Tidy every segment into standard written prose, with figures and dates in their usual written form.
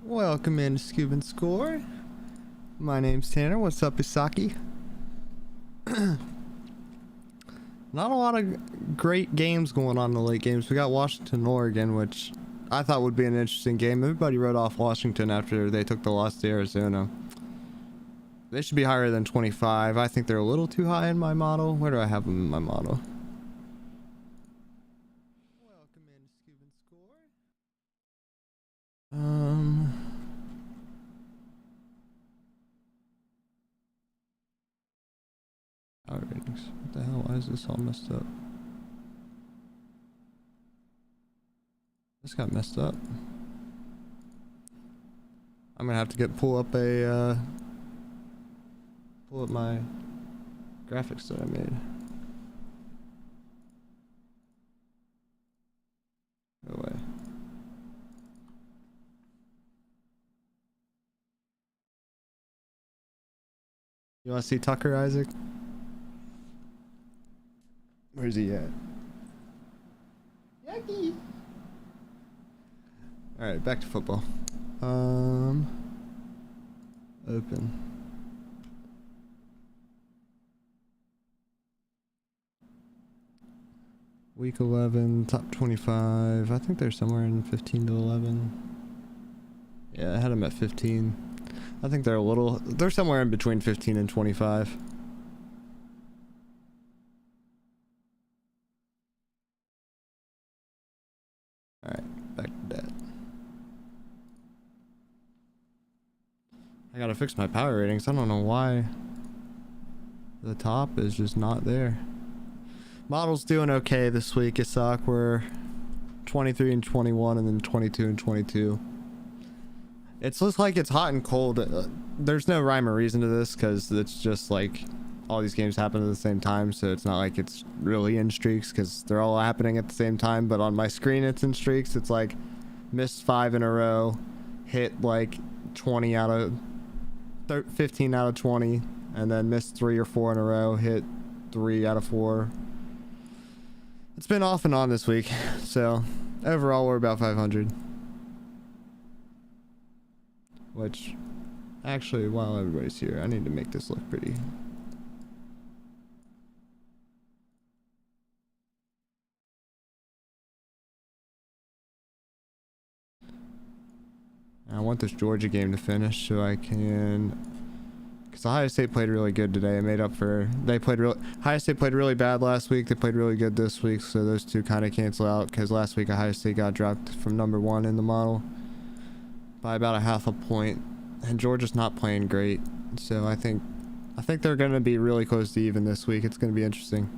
Welcome in to Scoop and Score. My name's Tanner. What's up, Isaki? Not a lot of great games going on in the late games. We got Washington, Oregon, which I thought would be an interesting game. Everybody wrote off Washington after they took the loss to Arizona. They should be higher than 25. I think they're a little too high in my model. Where do I have them in my model? Welcome in to Scoop and Score. Power ratings. What the hell? Why is this all messed up? This got messed up. I'm gonna have to pull up my graphics that I made. Go away. You wanna see Tucker, Isaac? Where's he at? Yucky. Alright, back to football. Open. Week 11, top 25. I think they're somewhere in 15 to 11. Yeah, I had them at 15. I think they're somewhere in between 15 and 25. Alright, back to that. I gotta fix my power ratings. I don't know why the top is just not there. Model's doing okay this week. Isak, we're 23 and 21 and then 22 and 22. It looks like it's hot and cold. There's no rhyme or reason to this because it's just like all these games happen at the same time, so it's not like it's really in streaks because they're all happening at the same time. But on my screen it's in streaks. It's like missed 5 in a row, hit like 20 out of 15 out of 20, and then missed 3 or 4 in a row, hit 3 out of 4. It's been off and on this week, so overall we're about 500. Which, actually, while everybody's here, I need to make this look pretty. I want this Georgia game to finish so I can, because Ohio State played really good today. I made up for, Ohio State played really bad last week. They played really good this week, so those two kind of cancel out because last week Ohio State got dropped from #1 in the model by about a half a point, and Georgia's not playing great. So I think they're going to be really close to even this week. It's going to be interesting.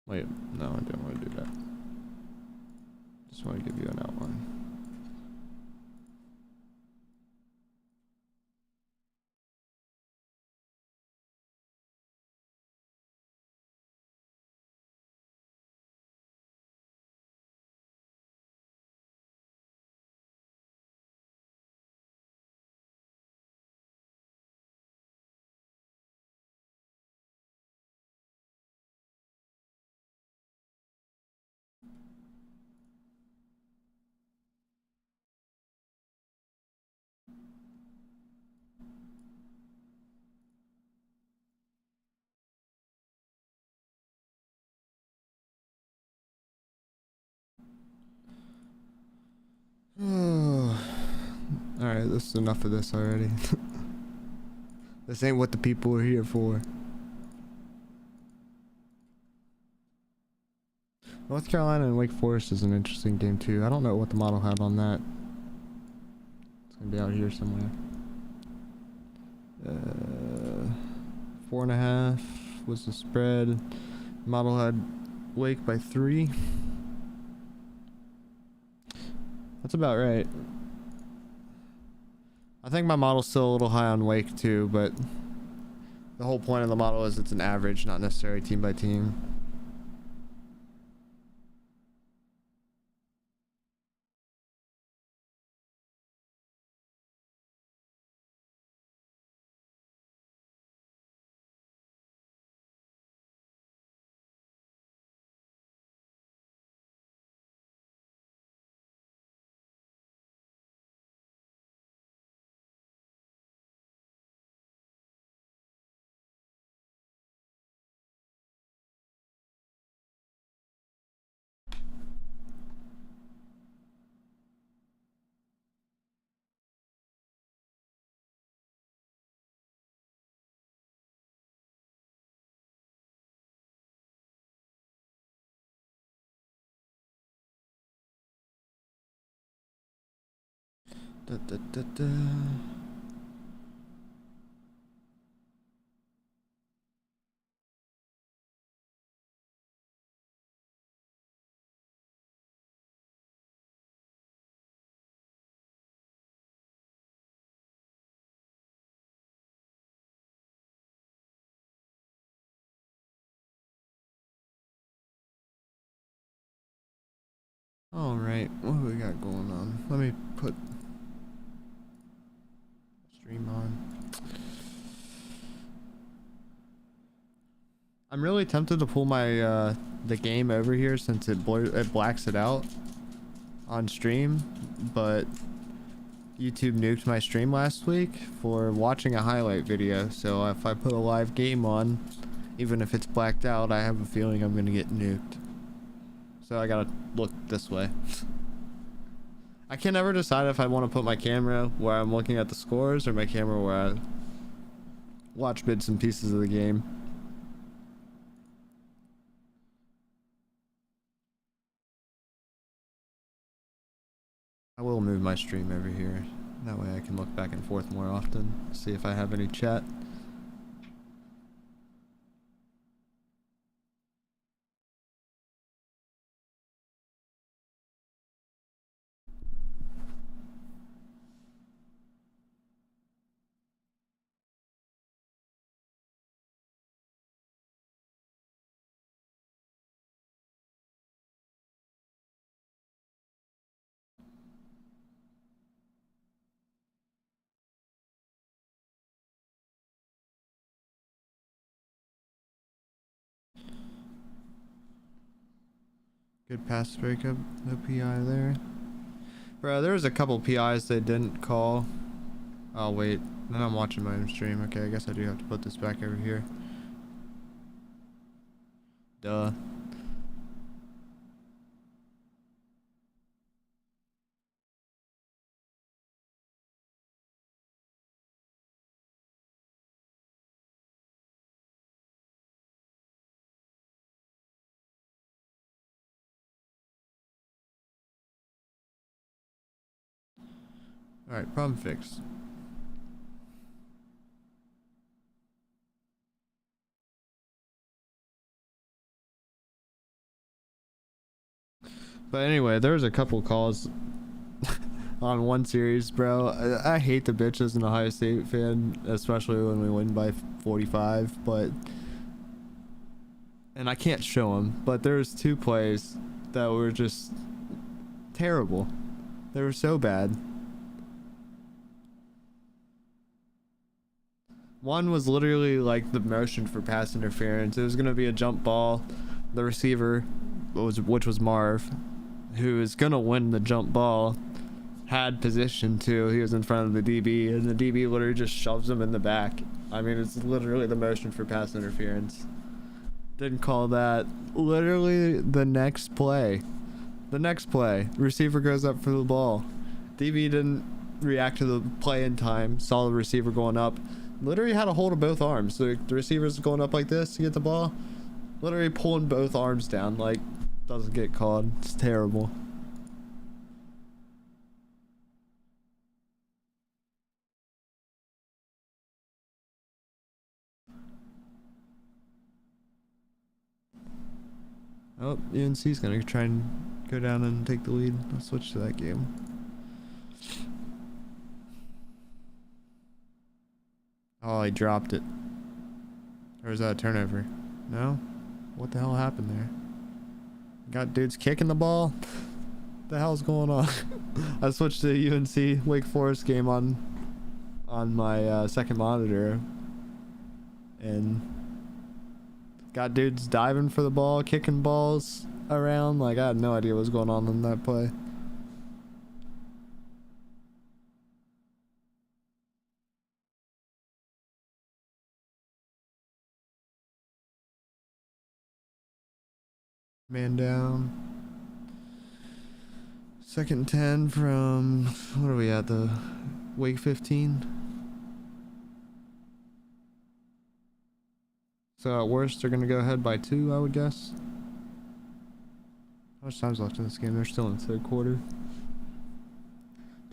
Wait, no, I don't want to do that. Just want to give you an outline. Alright, this is enough of this already. This ain't what the people are here for. North Carolina and Wake Forest is an interesting game too. I don't know what the model had on that. It's gonna be out here somewhere. 4.5 was the spread. Model had Wake by 3. That's about right. I think my model's still a little high on Wake too, but the whole point of the model is it's an average, not necessarily team by team. Da, da, da, da. All right, what do we got going on? Let me put stream on. I'm really tempted to pull my the game over here since it blacks it out on stream, but YouTube nuked my stream last week for watching a highlight video. So if I put a live game on, even if it's blacked out, I have a feeling I'm gonna get nuked. So I gotta look this way. I can never decide if I want to put my camera where I'm looking at the scores or my camera where I watch bits and pieces of the game. I will move my stream over here. That way I can look back and forth more often, see if I have any chat. Good pass breakup, no PI there. Bro, there was a couple PIs they didn't call. Oh wait, then I'm watching my own stream. Okay, I guess I do have to put this back over here. Duh. Alright, problem fixed. But anyway, there was a couple calls on one series, bro. I hate the bitches in Ohio State fan, especially when we win by 45, but... And I can't show them, but there's two plays that were just terrible. They were so bad. One was literally like the motion for pass interference. It was gonna be a jump ball. The receiver, which was Marv, who is gonna win the jump ball, had position too. He was in front of the DB, and the DB literally just shoves him in the back. I mean, it's literally the motion for pass interference. Didn't call that. Literally the next play. The next play, receiver goes up for the ball. DB didn't react to the play in time. Saw the receiver going up. Literally had a hold of both arms. The receiver's going up like this to get the ball. Literally pulling both arms down. Like, doesn't get called. It's terrible. Oh, UNC's gonna try and go down and take the lead. Let's switch to that game. Oh, he dropped it. Or is that a turnover? No? What the hell happened there? Got dudes kicking the ball? What the hell's going on? I switched to UNC Wake Forest game on my second monitor. And got dudes diving for the ball, kicking balls around. Like, I had no idea what was going on in that play. Man down. Second and 10 from, what are we at, the Wake 15? So at worst, they're going to go ahead by 2, I would guess. How much time's left in this game? They're still in the third quarter.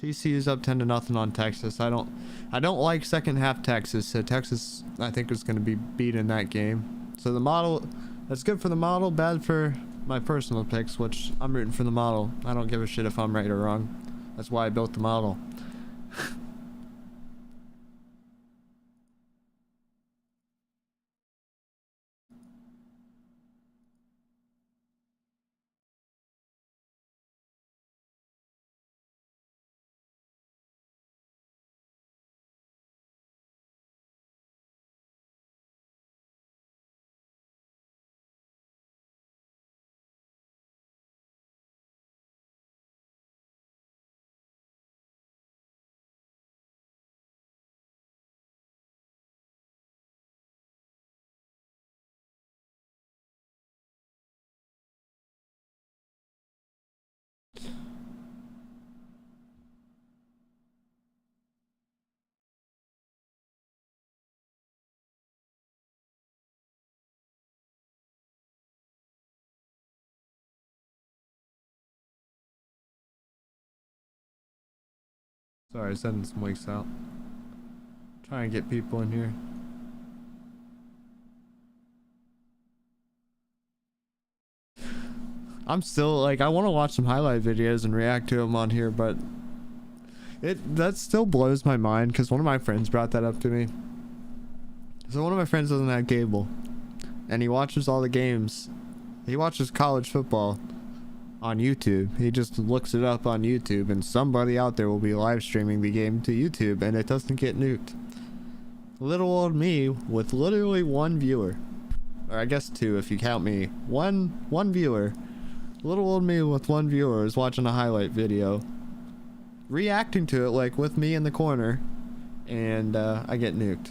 TCU's up 10-0 on Texas. I don't like second half Texas. So Texas, I think, is going to be beat in that game. So the model, that's good for the model, bad for my personal picks, which I'm rooting for the model. I don't give a shit if I'm right or wrong. That's why I built the model. Sorry, sending some links out. Try and get people in here. I'm still like, I want to watch some highlight videos and react to them on here, but that still blows my mind because one of my friends brought that up to me. So one of my friends doesn't have cable, and he watches all the games. He watches college football on YouTube. He just looks it up on YouTube, and somebody out there will be live streaming the game to YouTube, and it doesn't get nuked. Little old me with literally one viewer, or I guess two if you count me. One viewer. Little old me with one viewer is watching a highlight video, reacting to it like with me in the corner, and I get nuked.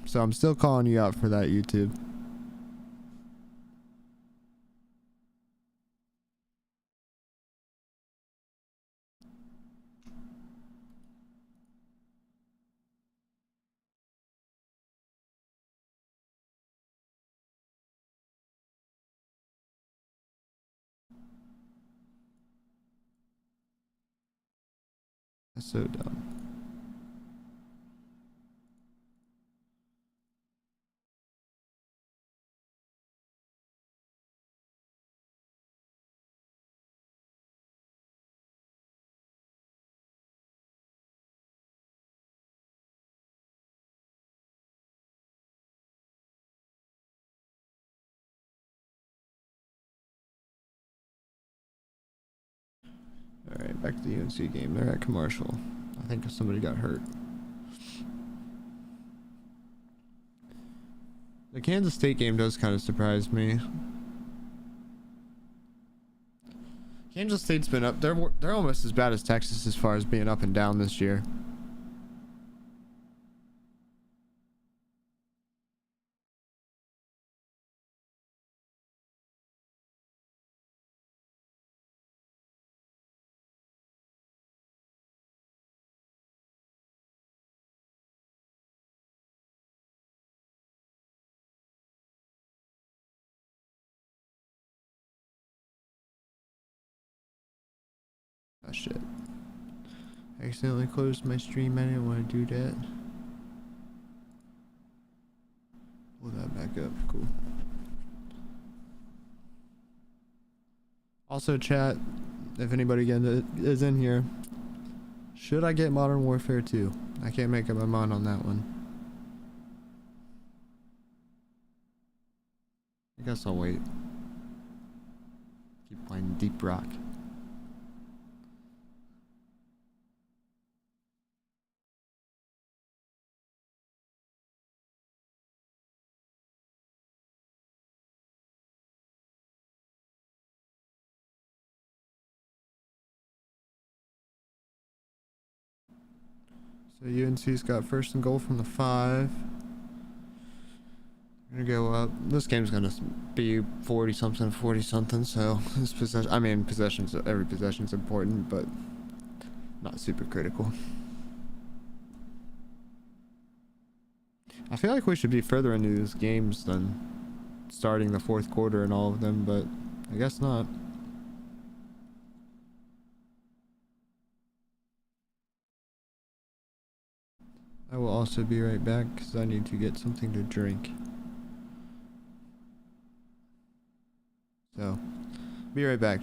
So I'm still calling you out for that, YouTube. That's so dumb. Alright, back to the UNC game. They're at commercial. I think somebody got hurt. The Kansas State game does kind of surprise me. Kansas State's been up. They're almost as bad as Texas as far as being up and down this year. Oh shit. I accidentally closed my stream. I didn't want to do that. Pull that back up. Cool. Also, chat, if anybody is in here, should I get Modern Warfare 2? I can't make up my mind on that one. I guess I'll wait. Keep playing Deep Rock. So UNC's got first and goal from the 5. We're gonna go up. This game's gonna be 40 something. So this possession, I mean, possessions. Every possession's important, but not super critical. I feel like we should be further into these games than starting the fourth quarter in all of them, but I guess not. I will also be right back because I need to get something to drink. So, be right back.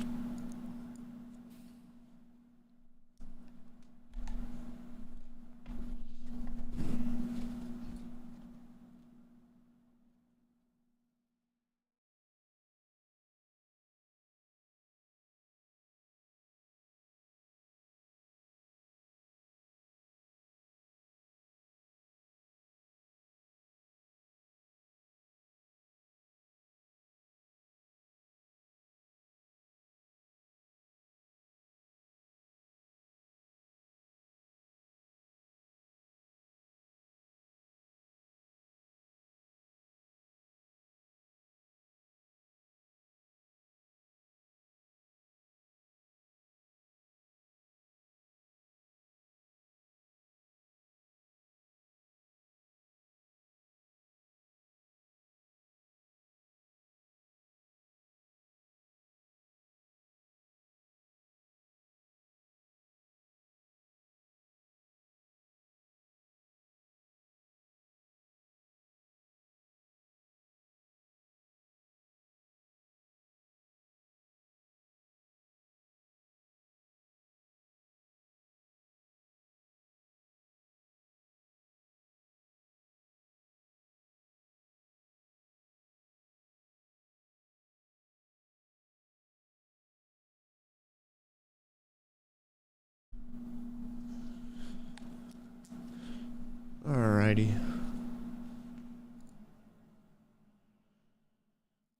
Alrighty.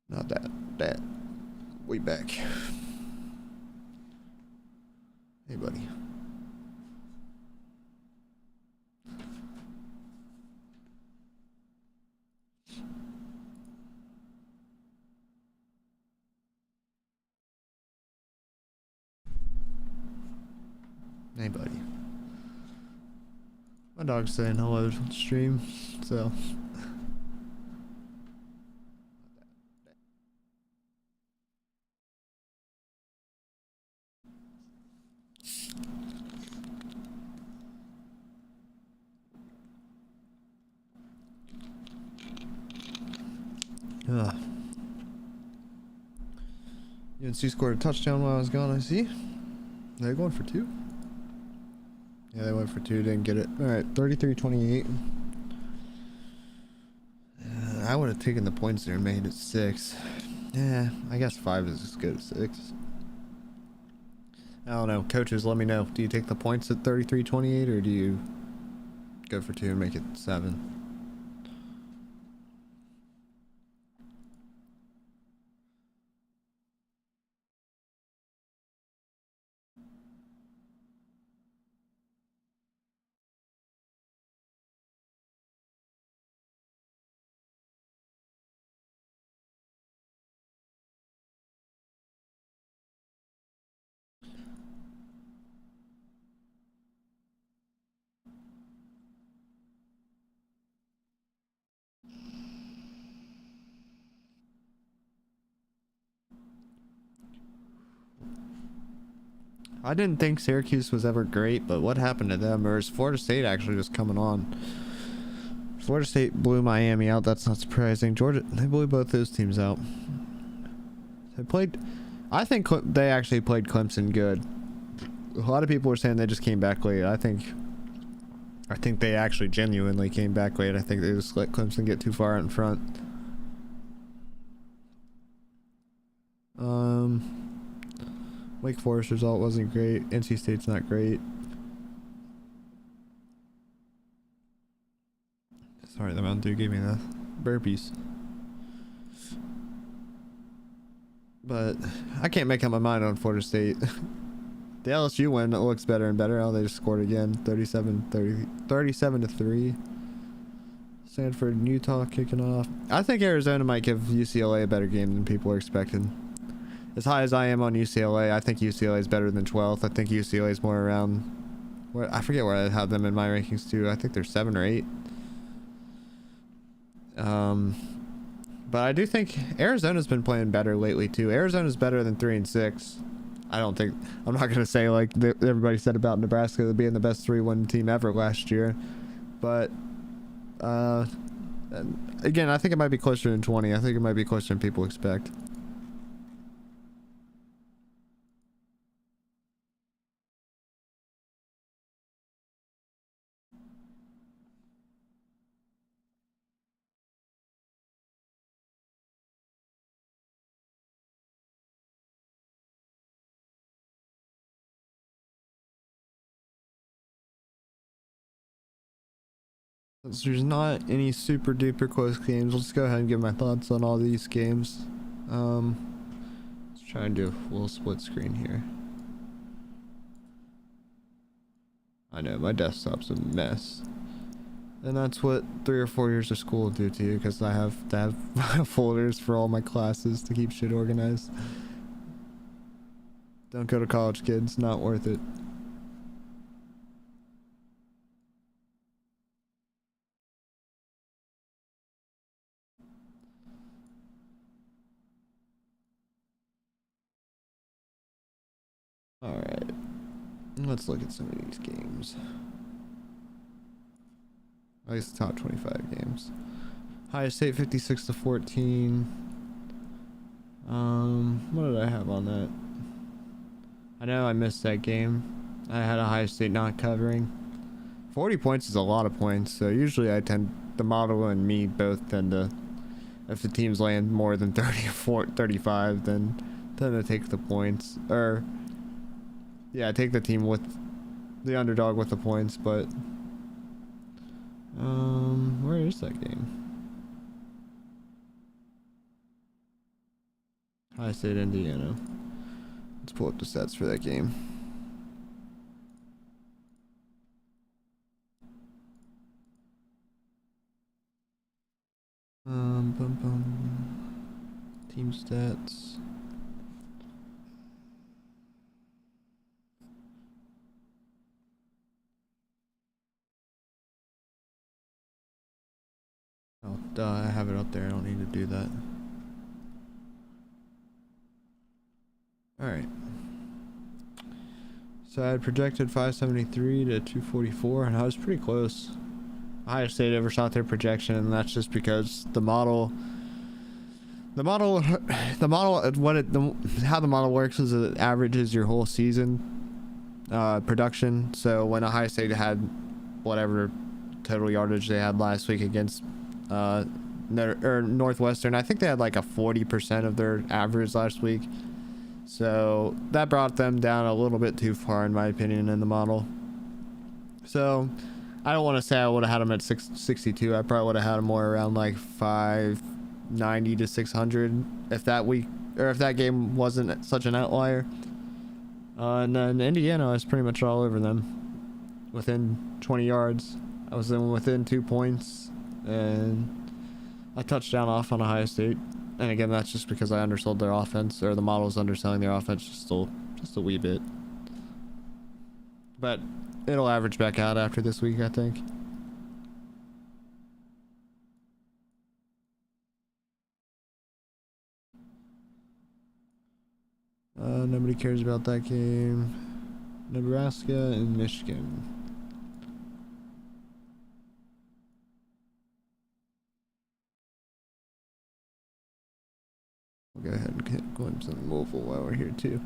Not that. That. We back. Hey, buddy. Hey, buddy. My dog's saying hello to the stream, so. Ugh. UNC scored a touchdown while I was gone, I see. They're going for 2? Yeah, they went for 2, didn't get it. Alright, 33-28. I would have taken the points there and made it 6. Yeah, I guess 5 is as good as 6. I don't know. Coaches, let me know. Do you take the points at 33-28 or do you go for 2 and make it 7? I didn't think Syracuse was ever great, but what happened to them? Or is Florida State actually just coming on? Florida State blew Miami out. That's not surprising. Georgia, they blew both those teams out. They played... I think they actually played Clemson good. A lot of people were saying they just came back late. I think they actually genuinely came back late. I think they just let Clemson get too far out in front. Wake Forest result wasn't great. NC State's not great. Sorry, the Mountain Dew gave me the burpees. But I can't make up my mind on Florida State. The LSU win, it looks better and better. Oh, they just scored again. 37-3. Stanford and Utah kicking off. I think Arizona might give UCLA a better game than people are expecting. As high as I am on UCLA, I think UCLA is better than 12th. I think UCLA is more around... I forget where I have them in my rankings too. I think they're 7 or 8. But I do think Arizona's been playing better lately too. Arizona's better than 3 and 6. I'm not gonna say like everybody said about Nebraska being the best 3-1 team ever last year, but again, I think it might be closer than 20. I think it might be closer than people expect. Since there's not any super duper close games, let's go ahead and give my thoughts on all these games. Let's try and do a full split screen here. I know, my desktop's a mess. And that's what 3 or 4 years of school will do to you, because I have to have folders for all my classes to keep shit organized. Don't go to college, kids. Not worth it. Alright. Let's look at some of these games. At least the top 25 games. Ohio State 56-14. What did I have on that? I know I missed that game. I had Ohio State not covering. 40 points is a lot of points, so usually the model and me both tend to, if the teams land more than 30 or 35, then tend to take the points. Or, yeah, take the team with the underdog with the points, but where is that game? Ohio State, Indiana. Let's pull up the stats for that game. Bum bum. Team stats. Oh, duh, I have it up there. I don't need to do that. Alright. So I had projected 573 to 244, and I was pretty close. Ohio State overshot their projection, and that's just because how the model works is it averages your whole season production. So when Ohio State had whatever total yardage they had last week against Northwestern, I think they had like a 40% of their average last week. So that brought them down a little bit too far, in my opinion, in the model. So I don't want to say I would have had them at 662. I probably would have had them more around like 590 to 600 if that week, or if that game wasn't such an outlier. And then Indiana, I was pretty much all over them within 20 yards. I was within 2 points, and a touchdown off on Ohio State. And again, that's just because I undersold their offense, or the model's underselling their offense just a wee bit. But it'll average back out after this week, I think. Nobody cares about that game. Nebraska and Michigan. We'll go ahead and get glimpse on Louisville while we're here too.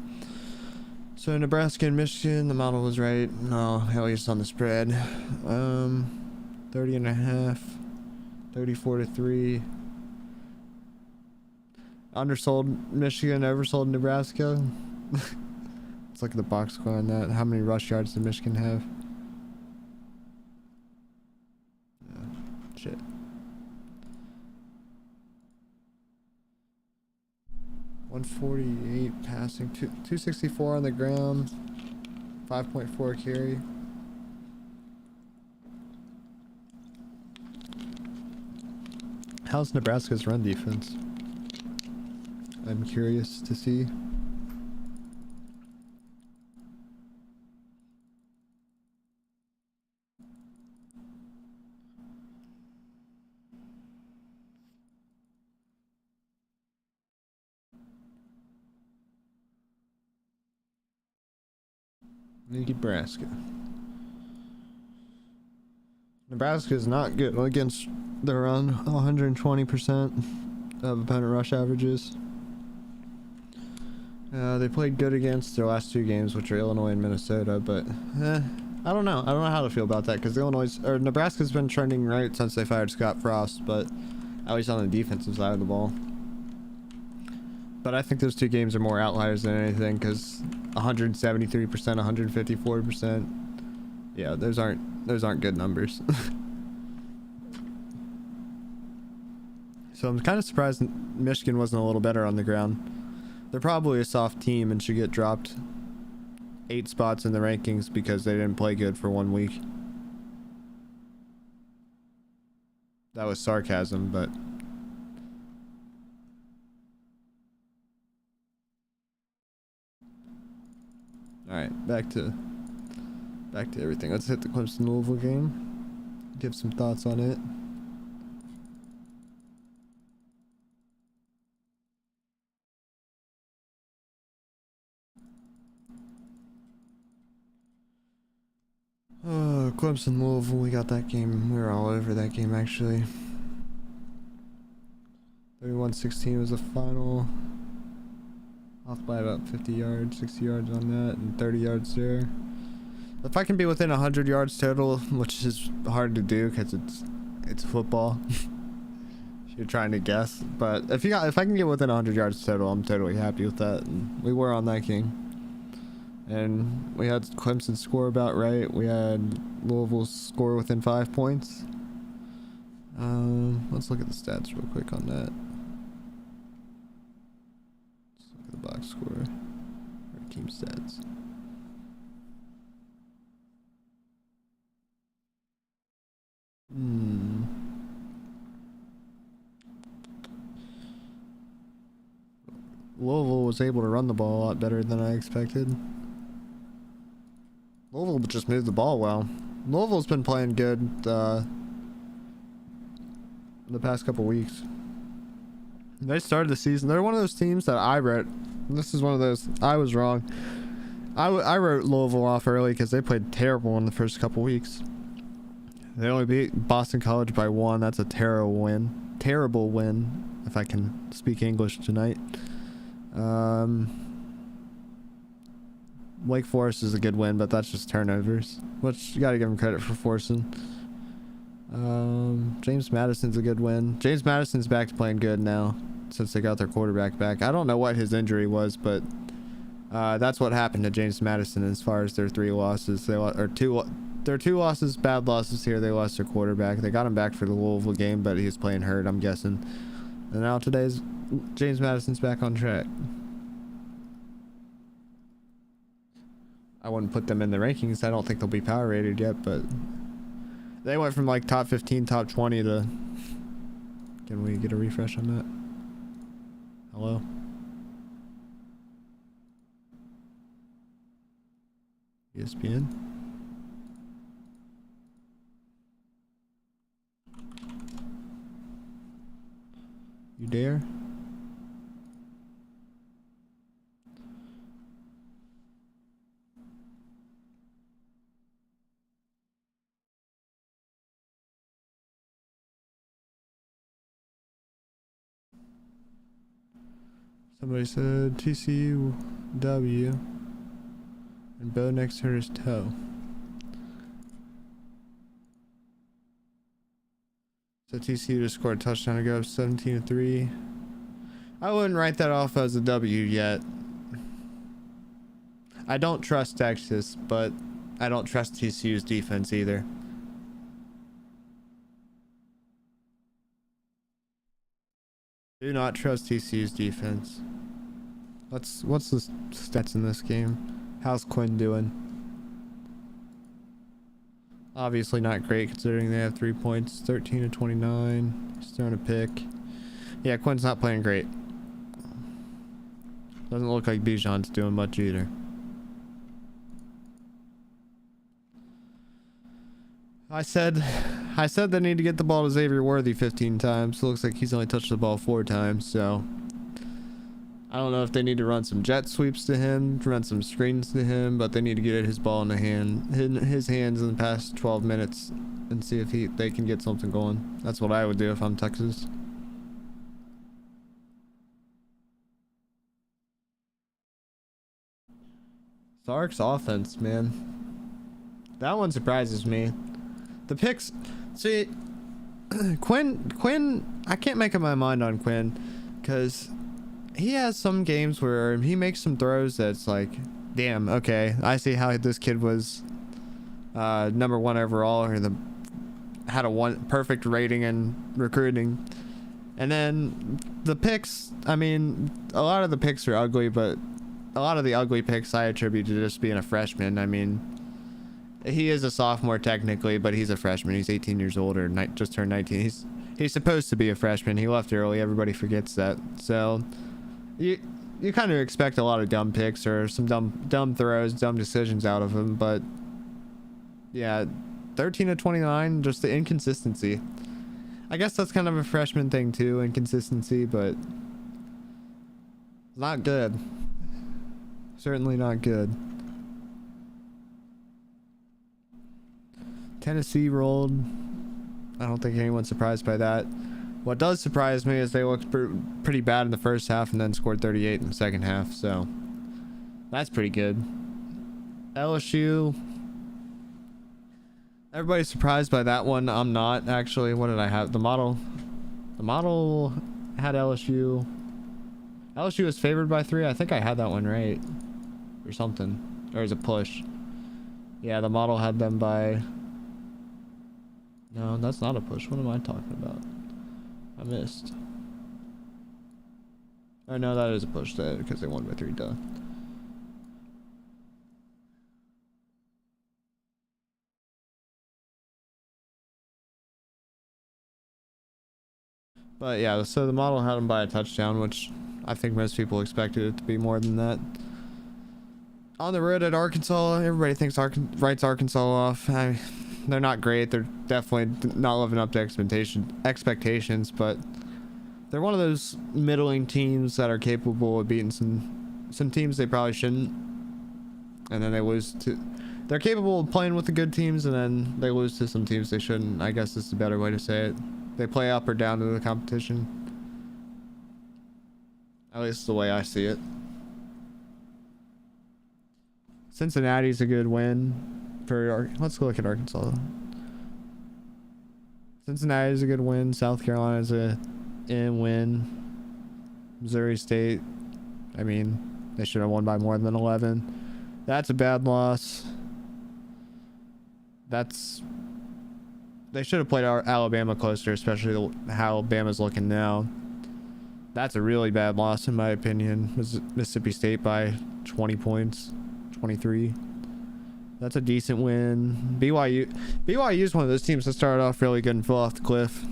So Nebraska and Michigan, the model was right. No, at least on the spread. 30 and a half, 34 to 3. Undersold Michigan, oversold Nebraska. Let's look at the box score on that. How many rush yards did Michigan have? Shit. 148 passing, 264 on the ground, 5.4 carry. How's Nebraska's run defense? I'm curious to see. Nebraska. Nebraska is not good against the run. 120% of opponent rush averages. They played good against their last two games, which are Illinois and Minnesota, but I don't know. I don't know how to feel about that because Nebraska's been trending right since they fired Scott Frost, but at least on the defensive side of the ball. But I think those two games are more outliers than anything because 173%, 154%. Yeah, those aren't good numbers. So I'm kind of surprised Michigan wasn't a little better on the ground. They're probably a soft team and should get dropped 8 spots in the rankings because they didn't play good for 1 week. That was sarcasm, but all right, back to everything. Let's hit the Clemson Louisville game. Give some thoughts on it. Oh, Clemson Louisville, we got that game. We were all over that game actually. 31-16 was the final. Off by about 50 yards, 60 yards on that, and 30 yards there. If I can be within 100 yards total, which is hard to do because it's football. You're trying to guess, but if I can get within 100 yards total, I'm totally happy with that. And we were on that game. And we had Clemson score about right. We had Louisville score within 5 points. Let's look at the stats real quick on that. Let's look at the box score. Or team stats. Louisville was able to run the ball a lot better than I expected. Louisville just moved the ball well. Louisville's been playing good the past couple weeks. They started the season. They're one of those teams that I wrote. This is one of those. I was wrong. I wrote Louisville off early because they played terrible in the first couple weeks. They only beat Boston College by 1. That's a terrible win. Terrible win, if I can speak English tonight. Wake Forest is a good win, but that's just turnovers, which you gotta give them credit for forcing. James Madison's a good win. James Madison's back to playing good now since they got their quarterback back. I don't know what his injury was, but that's what happened to James Madison as far as their 3 losses. Their 2 losses, bad losses here. They lost their quarterback. They got him back for the Louisville game, but he was playing hurt, I'm guessing. And now today's James Madison's back on track. I wouldn't put them in the rankings. I don't think they'll be power rated yet, but they went from like top 15, top 20 to... Can we get a refresh on that? Hello? ESPN? You dare? Somebody said TCU W and Bo next hurt his toe. So TCU just scored a touchdown to go up 17-3. I wouldn't write that off as a W yet. I don't trust Texas, but I don't trust TCU's defense either. Do not trust TCU's defense. What's the stats in this game? How's Quinn doing? Obviously not great considering they have 3 points. 13-29. He's throwing a pick. Yeah, Quinn's not playing great. Doesn't look like Bijan's doing much either. I said they need to get the ball to Xavier Worthy 15 times. It looks like he's only touched the ball 4 times, so I don't know if they need to run some jet sweeps to him, run some screens to him, but they need to get his ball in his hands in the past 12 minutes and see if they can get something going. That's what I would do if I'm Texas. Sark's offense, man. That one surprises me. The picks, see, Quinn, I can't make up my mind on Quinn because he has some games where he makes some throws that's like, damn, okay, I see how this kid was number 1 overall, or had a perfect rating in recruiting. And then the picks, I mean, a lot of the picks are ugly, but a lot of the ugly picks I attribute to just being a freshman. I mean, he is a sophomore technically, but he's a freshman. He's 18 years old, or just turned 19. He's supposed to be a freshman. He left early. Everybody forgets that. So you kind of expect a lot of dumb picks or some dumb throws, dumb decisions out of him. But yeah, 13 to 29, just the inconsistency. I guess that's kind of a freshman thing too, inconsistency, but not good. Certainly not good. Tennessee rolled. I don't think anyone's surprised by that. What does surprise me is they looked pretty bad in the first half and then scored 38 in the second half, so that's pretty good. LSU. Everybody's surprised by that one. I'm not, actually. What did I have? The model had LSU. LSU was favored by 3. I think I had that one right. Or something. Or was it push? Yeah, the model had them by... No, that's not a push. What am I talking about? I missed. Oh, no, that is a push because they won by 3, duh. But yeah, so the model had them by a touchdown, which I think most people expected it to be more than that. On the road at Arkansas, everybody thinks writes Arkansas off. They're not great. They're definitely not living up to expectations, but they're one of those middling teams that are capable of beating some teams they probably shouldn't. And then they lose to... They're capable of playing with the good teams, and then they lose to some teams they shouldn't. I guess is the better way to say it. They play up or down to the competition. At least the way I see it. Cincinnati's a good win for... Let's go look at Arkansas. Cincinnati's a good win. South Carolina's a win. Missouri State, I mean, they should have won by more than 11. That's a bad loss. They should have played Alabama closer, especially how Alabama's looking now. That's a really bad loss in my opinion. Mississippi State by 20 points, 23. That's a decent win. BYU is one of those teams that started off really good and fell off the cliff.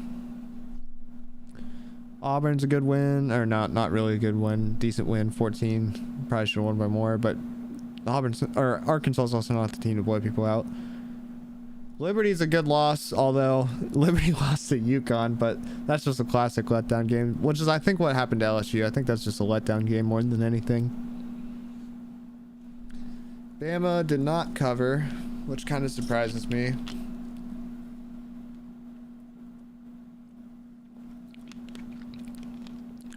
Auburn's a good win, or not really a good win. Decent win, 14. Probably should have won by more, but Arkansas is also not the team to blow people out. Liberty's a good loss, although Liberty lost to UConn, but that's just a classic letdown game, which is I think what happened to LSU. I think that's just a letdown game more than anything. Bama did not cover, which kind of surprises me.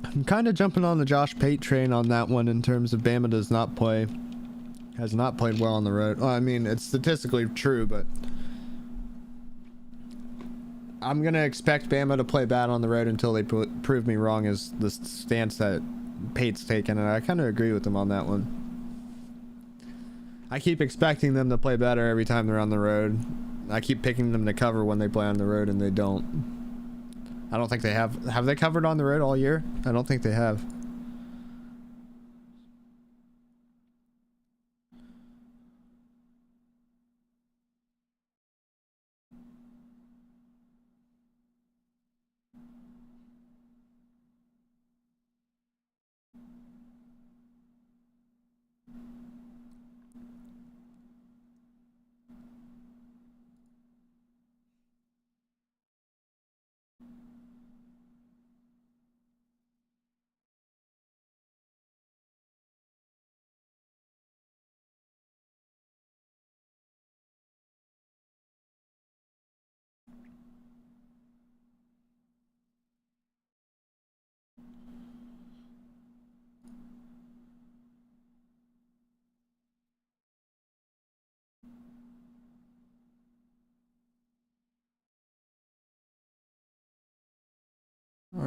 I'm kind of jumping on the Josh Pate train on that one in terms of Bama has not played well on the road. Well, I mean, it's statistically true, but I'm going to expect Bama to play bad on the road until they prove me wrong is the stance that Pate's taken, and I kind of agree with him on that one. I keep expecting them to play better every time they're on the road. I keep picking them to cover when they play on the road, and they don't. I don't think they have. Have they covered on the road all year? I don't think they have.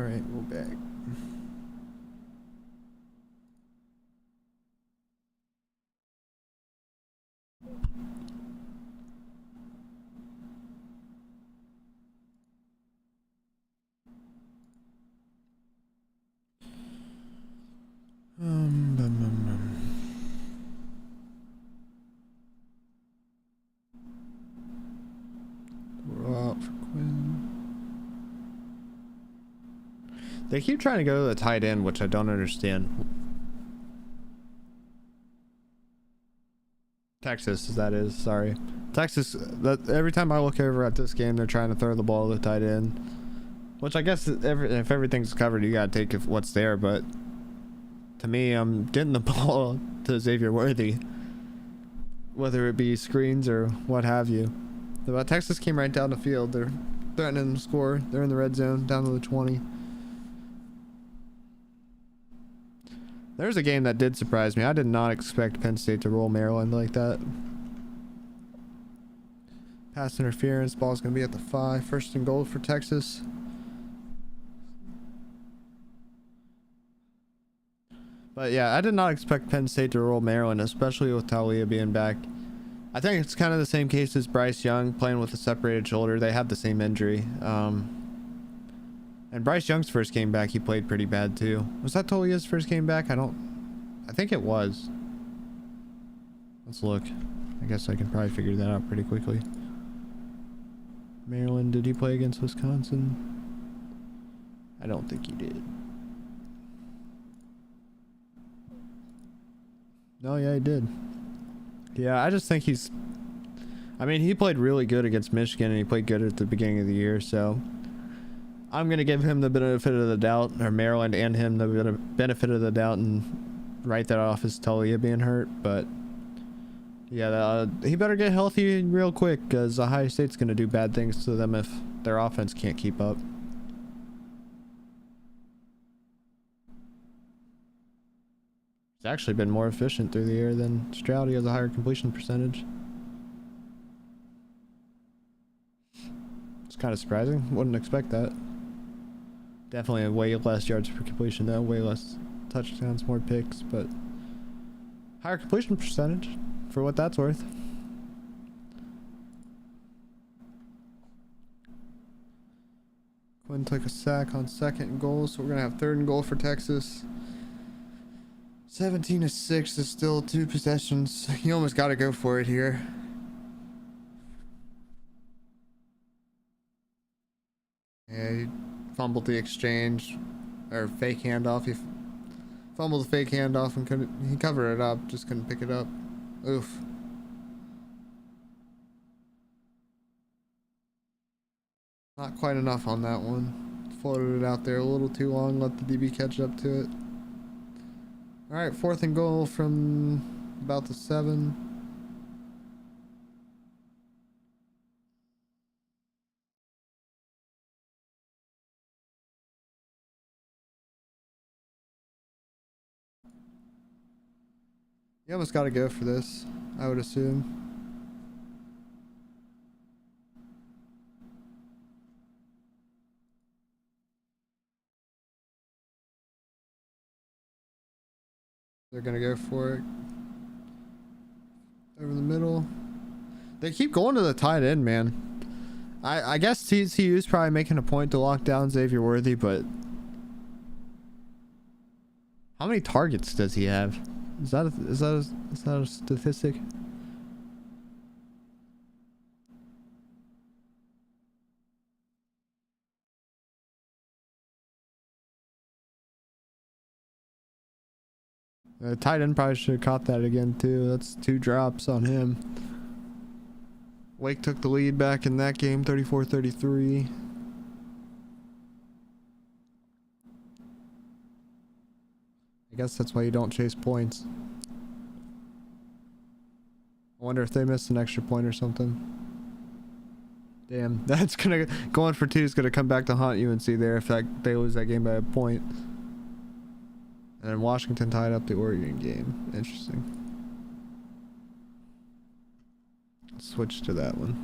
Alright, we're back. We're out for Quinn. They keep trying to go to the tight end, which I don't understand. Texas, that is, sorry. Texas, every time I look over at this game, they're trying to throw the ball to the tight end. Which I guess if everything's covered, you gotta take what's there, but to me, I'm getting the ball to Xavier Worthy. Whether it be screens or what have you. But Texas came right down the field. They're threatening to score. They're in the red zone, down to the 20. There's a game that did surprise me. I did not expect Penn State to roll Maryland like that. Pass interference. Ball's going to be at the 5. First and goal for Texas. But yeah, I did not expect Penn State to roll Maryland, especially with Talia being back. I think it's kind of the same case as Bryce Young playing with a separated shoulder. They had the same injury. And Bryce Young's first game back, he played pretty bad too. Was that Talia's first game back? I think it was. Let's look. I guess I can probably figure that out pretty quickly. Maryland, did he play against Wisconsin? I don't think he did. No, yeah, he did. Yeah, I just think I mean, he played really good against Michigan, and he played good at the beginning of the year, so I'm going to give him the benefit of the doubt, or Maryland and him the benefit of the doubt, and write that off as Talia being hurt. But yeah, he better get healthy real quick, because Ohio State's going to do bad things to them if their offense can't keep up. He's actually been more efficient through the air than Stroud. He has a higher completion percentage. It's kind of surprising. Wouldn't expect that. Definitely way less yards per completion though, way less touchdowns, more picks, but higher completion percentage for what that's worth. Quinn took a sack on second and goal, so we're gonna have third and goal for Texas. 17-6 is still 2 possessions. You almost got to go for it here. Yeah, he fumbled the exchange, or fake handoff. He fumbled the fake handoff and he covered it up, just couldn't pick it up. Oof. Not quite enough on that one. Floated it out there a little too long, let the DB catch up to it. Alright, fourth and goal from about the 7. You almost got to go for this, I would assume. They're going to go for it. Over the middle. They keep going to the tight end, man. I guess TCU is probably making a point to lock down Xavier Worthy, but how many targets does he have? Is that a statistic? The tight end probably should have caught that again too. That's 2 drops on him. Wake took the lead back in that game, 34-33. I guess that's why you don't chase points. I wonder if they missed an extra point or something. Damn, that's going for 2 is gonna come back to haunt UNC there if they lose that game by a point. And then Washington tied up the Oregon game. Interesting. Let's switch to that one.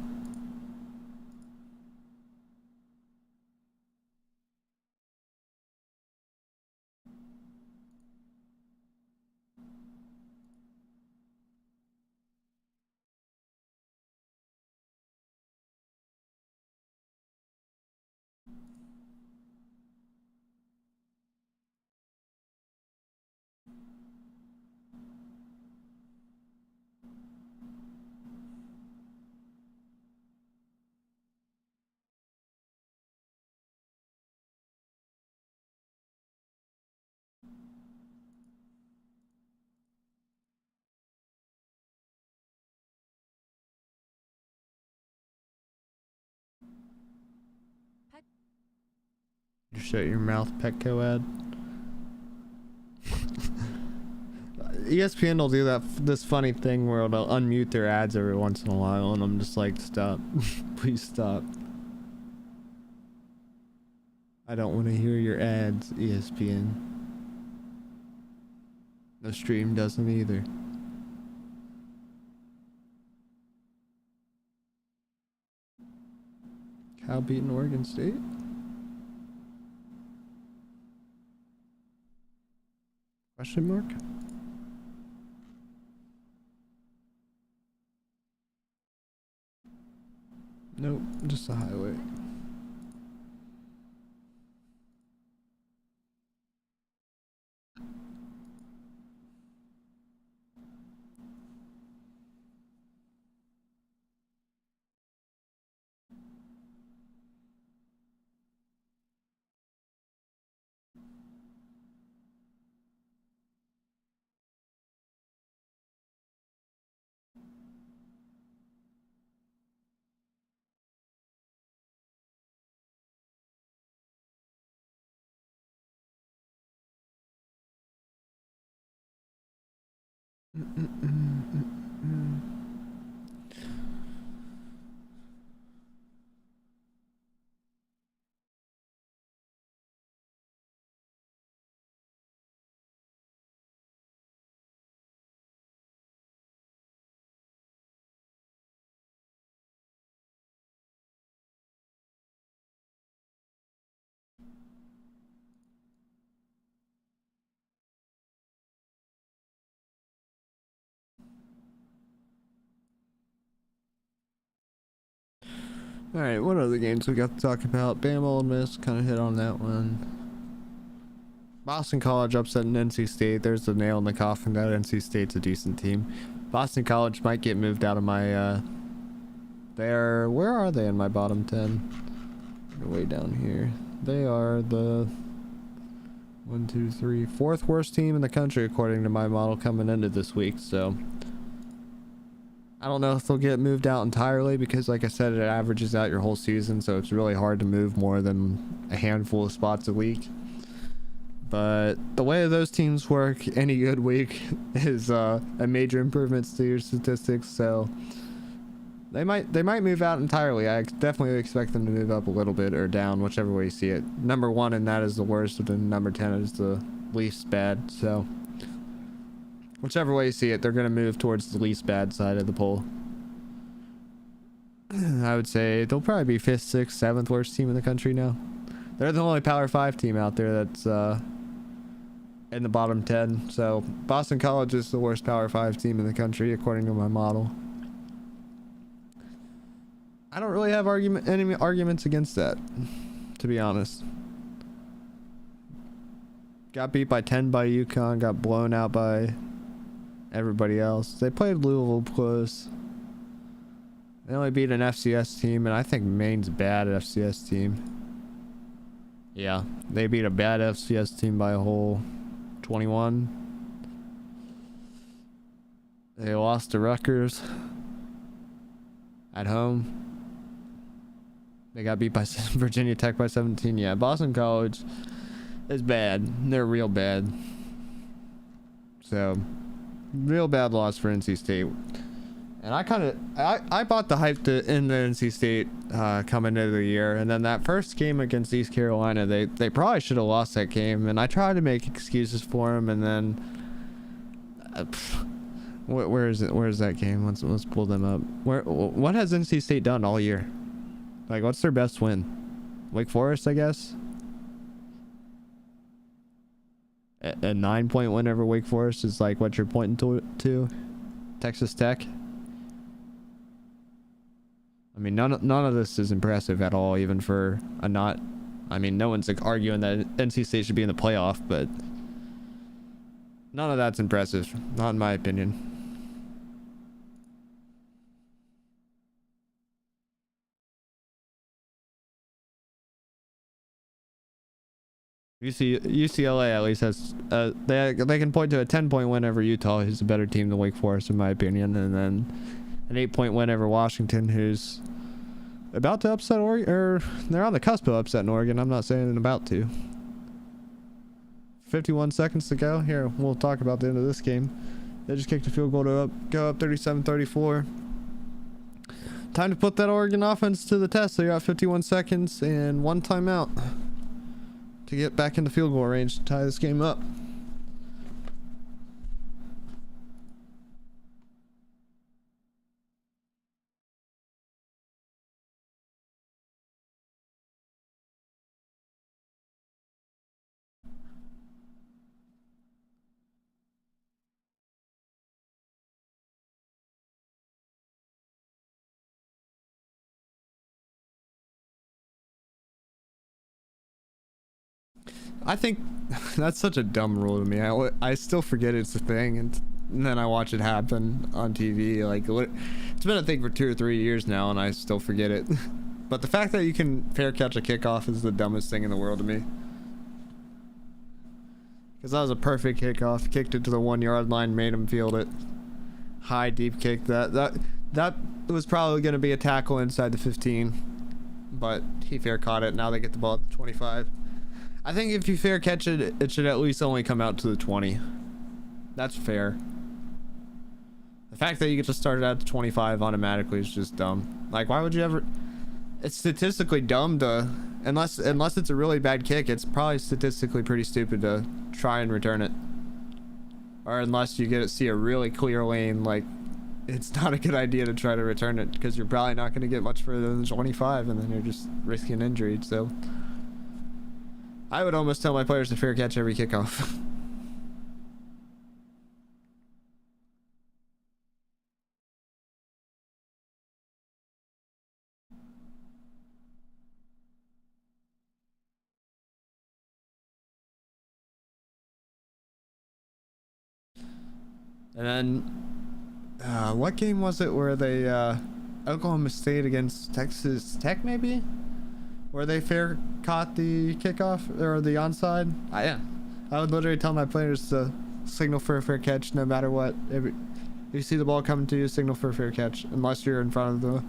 You shut your mouth, Petco ad. ESPN will do this funny thing where they'll unmute their ads every once in a while, and I'm just like, stop. Please stop. I don't want to hear your ads, ESPN. The stream doesn't either. Cal beating Oregon State? Question mark? Nope, just a highway. Alright, what other games we got to talk about? Bama Ole Miss, kind of hit on that one. Boston College upsetting NC State. There's the nail in the coffin that NC State's a decent team. Boston College might get moved out of my, where are they in my bottom 10? They're way down here. They are the 4th worst team in the country according to my model coming into this week, so I don't know if they'll get moved out entirely because, like I said, it averages out your whole season, so it's really hard to move more than a handful of spots a week. But the way those teams work, any good week is a major improvement to your statistics, so they might move out entirely. I definitely expect them to move up a little bit or down, whichever way you see it. Number 1 in that is the worst, and then number 10 is the least bad, so whichever way you see it, they're going to move towards the least bad side of the poll. I would say they'll probably be 5th, 6th, 7th worst team in the country now. They're the only Power 5 team out there that's in the bottom 10. So Boston College is the worst Power 5 team in the country according to my model. I don't really have any arguments against that, to be honest. Got beat by 10 by UConn, got blown out by everybody else. They played Louisville close. They only beat an FCS team, and I think Maine's a bad FCS team. Yeah, they beat a bad FCS team by a whole 21. They lost to Rutgers at home. They got beat by Virginia Tech by 17. Yeah, Boston College is bad. They're real bad. So, real bad loss for NC State. And I bought the hype in the NC State coming into the year, and then that first game against East Carolina, they probably should have lost that game, and I tried to make excuses for them, and then where is it? Where is that game? Let's pull them up. What has NC State done all year? Like, what's their best win? Wake Forest, I guess. A 9-point win over Wake Forest is like what you're pointing to. Texas Tech. I mean, none of this is impressive at all, even for a not. I mean, no one's like arguing that NC State should be in the playoff, but none of that's impressive, not in my opinion. UCLA at least has they can point to a 10-point win over Utah, who's a better team than Wake Forest in my opinion, and then an 8-point win over Washington, who's about to upset Oregon, or they're on the cusp of upsetting Oregon. I'm not saying about to. 51 seconds to go. Here, we'll talk about the end of this game. They just kicked a field goal to go up 37-34. Time to put that Oregon offense to the test. They got 51 seconds and 1 timeout to get back into field goal range to tie this game up. I think that's such a dumb rule to me. I still forget it's a thing, and then I watch it happen on TV. Like, it's been a thing for 2 or 3 years now, and I still forget it. But the fact that you can fair catch a kickoff is the dumbest thing in the world to me. Because that was a perfect kickoff. Kicked it to the 1 yard line, made him field it. High, deep kick. That was probably going to be a tackle inside the 15. But he fair caught it. Now they get the ball at the 25. I think if you fair catch it, it should at least only come out to the 20. That's fair. The fact that you get to start it at the 25 automatically is just dumb. Like, why would you ever... It's statistically dumb to... Unless it's a really bad kick, it's probably statistically pretty stupid to try and return it. Or unless you see a really clear lane, like, it's not a good idea to try to return it, because you're probably not going to get much further than 25, and then you're just risking injury, so... I would almost tell my players to fair catch every kickoff. And then, what game was it where they, Oklahoma State against Texas Tech, maybe? Where they fair caught the kickoff or the onside. Yeah, I would literally tell my players to signal for a fair catch no matter what. If you see the ball coming to you, signal for a fair catch, unless you're in front of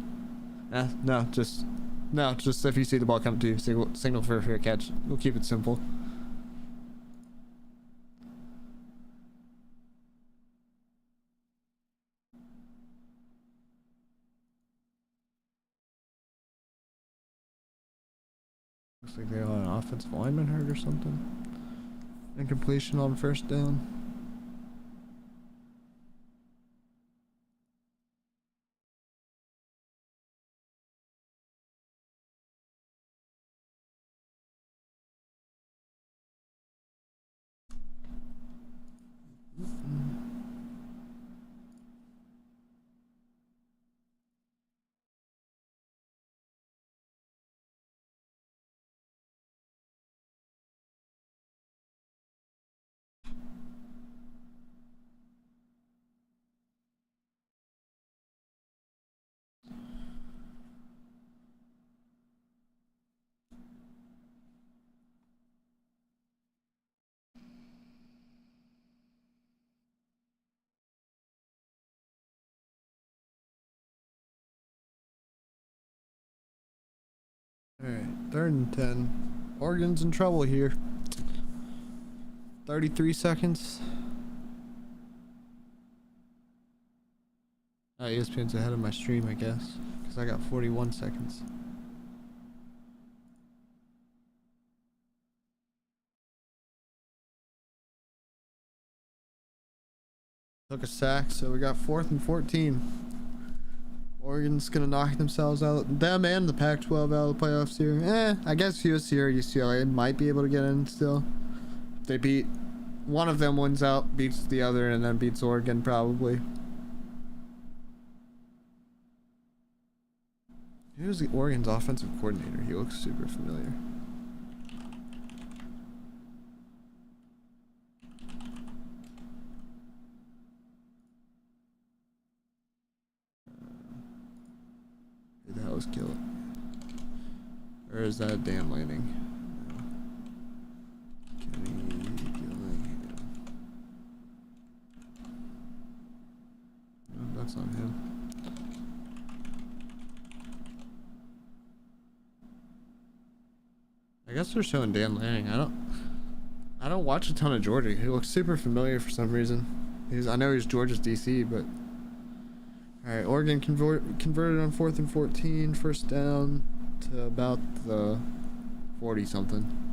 the... just if you see the ball coming to you, signal for a fair catch. We'll keep it simple. Looks like they got an offensive lineman hurt or something. Incompletion on first down. Alright, 3rd and 10. Oregon's in trouble here. 33 seconds. ESPN's ahead of my stream, I guess. Because I got 41 seconds. Took a sack, so we got 4th and 14. Oregon's gonna knock themselves out, them and the Pac-12 out of the playoffs here. I guess USC or UCLA might be able to get in still. They beat one of them, wins out, beats the other, and then beats Oregon probably. Who's the Oregon's offensive coordinator? He looks super familiar. That was Kill It. Or is that Dan Lanning? No. Kenny Gillingham. No, that's not him. I guess they're showing Dan Lanning. I don't watch a ton of Georgia. He looks super familiar for some reason. I know he's Georgia's DC, but all right. Oregon converted on 4th and 14, first down to about the 40 something.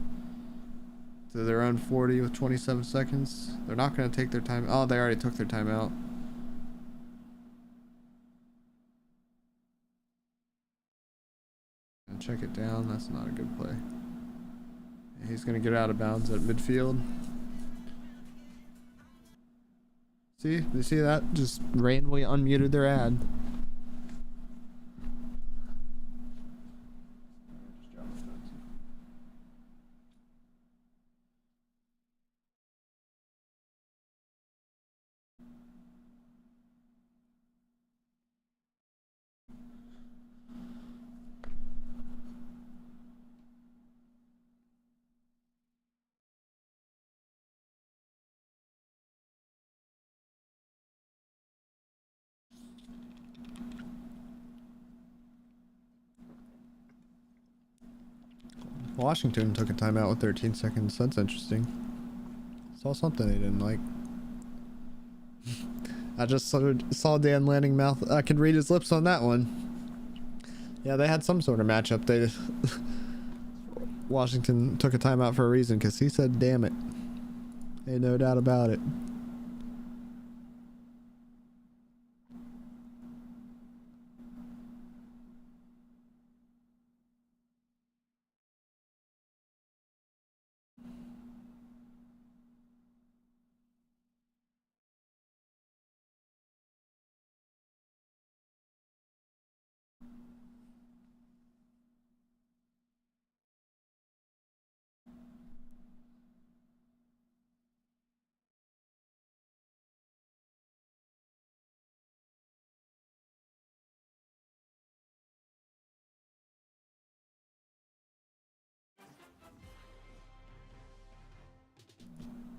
To their own 40 with 27 seconds. They're not going to take their time. Oh, they already took their timeout. And check it down. That's not a good play. He's going to get out of bounds at midfield. See? You see that? Just randomly unmuted their ad. Washington took a timeout with 13 seconds. That's interesting. Saw something they didn't like. I just saw Dan Lanning mouth. I could read his lips on that one. Yeah, they had some sort of matchup. They Washington took a timeout for a reason because he said, "Damn it." Ain't no doubt about it.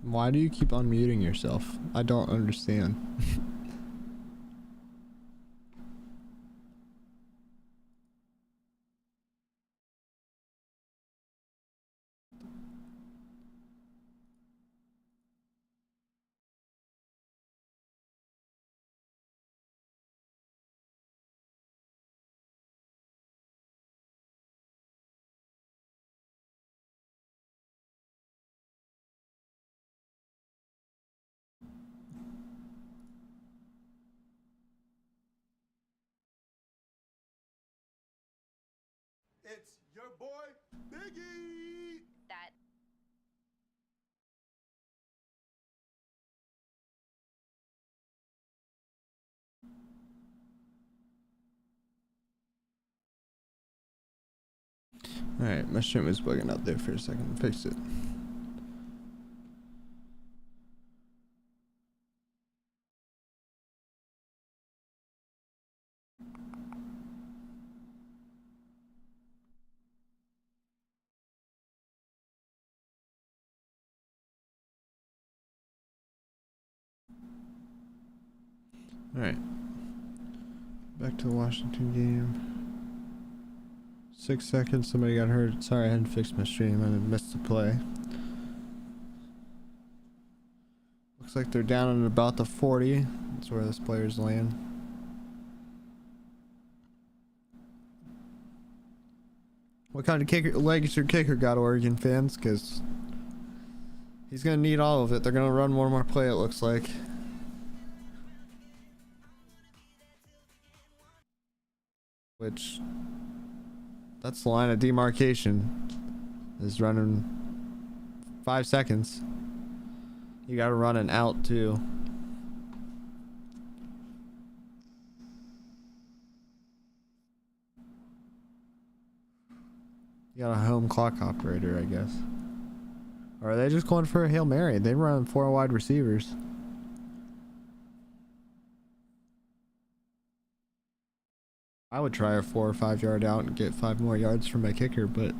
Why do you keep unmuting yourself? I don't understand. It's your boy, Biggie! That. Alright, my stream was bugging out there for a second. Fixed it. Alright. Back to the Washington game. 6 seconds, somebody got hurt. Sorry, I hadn't fixed my stream. I missed the play. Looks like they're down at about the 40. That's where this player's land. What kind of legs your kicker got, Oregon fans? Because he's going to need all of it. They're going to run one more play, it looks like. Which, that's the line of demarcation. Is running 5 seconds. You got to run an out too. You got a home clock operator, I guess. Or are they just going for a Hail Mary? They run 4 wide receivers. I would try a 4 or 5 yard out and get 5 more yards from my kicker, but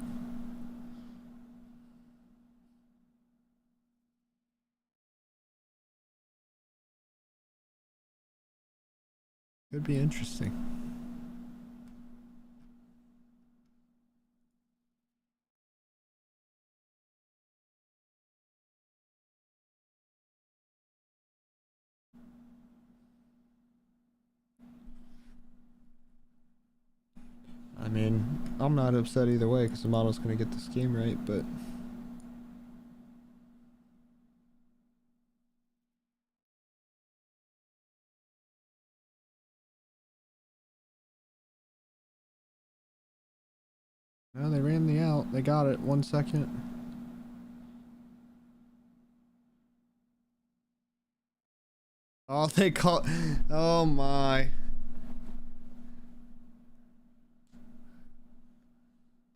could be interesting. mean, I'm not upset either way because the model's going to get this game right, but... No, they ran the out. They got it. 1 second. Oh, they caught... Oh, my.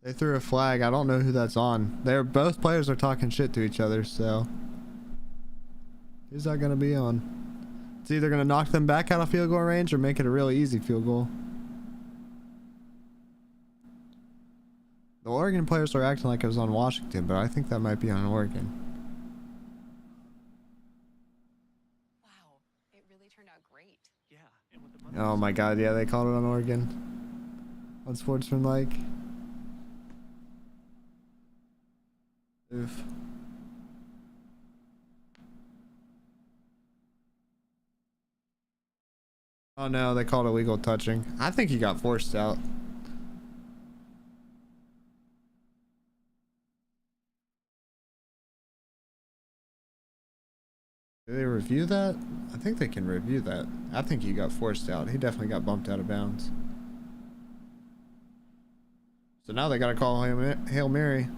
They threw a flag. I don't know who that's on. They're both players are talking shit to each other, so... Who's that going to be on? It's either going to knock them back out of field goal range or make it a really easy field goal. The Oregon players are acting like it was on Washington, but I think that might be on Oregon. Wow, it really turned out great. Yeah. Oh my god, yeah, they called it on Oregon. Unsportsmanlike. Oof. Oh no, they called illegal touching. I think he got forced out. Did they review that? I think they can review that. I think he got forced out. He definitely got bumped out of bounds. So now they gotta call him Hail Mary.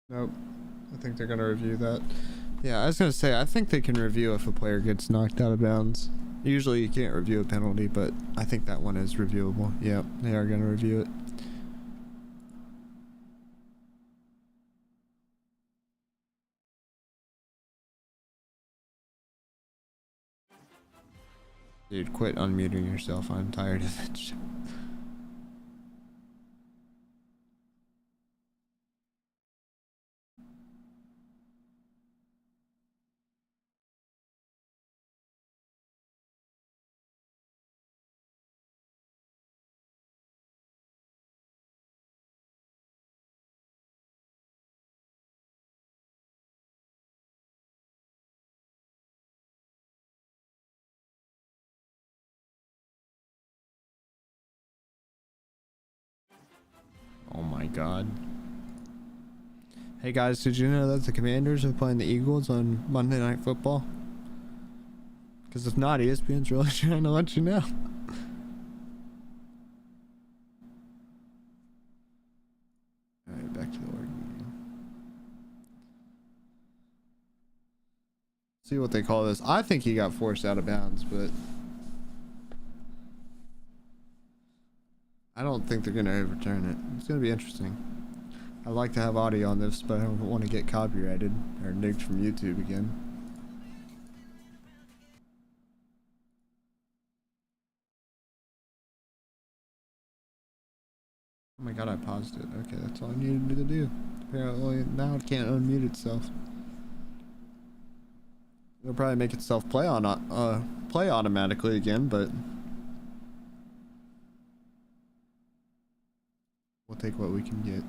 Nope. I think they're gonna review that. Yeah, I was gonna say, I think they can review if a player gets knocked out of bounds. Usually you can't review a penalty, but I think that one is reviewable. Yeah, they are gonna review it. Dude, quit unmuting yourself. I'm tired of that shit. Oh my god. Hey guys, did you know that the Commanders are playing the Eagles on Monday Night Football? Because if not, ESPN's really trying to let you know. Alright, back to the Oregon game. See what they call this. I think he got forced out of bounds, but I don't think they're going to overturn it. It's going to be interesting. I'd like to have audio on this, but I don't want to get copyrighted or nicked from YouTube again. Oh my god, I paused it. Okay, that's all I needed to do. Apparently, now it can't unmute itself. It'll probably make itself play automatically again, but we'll take what we can get.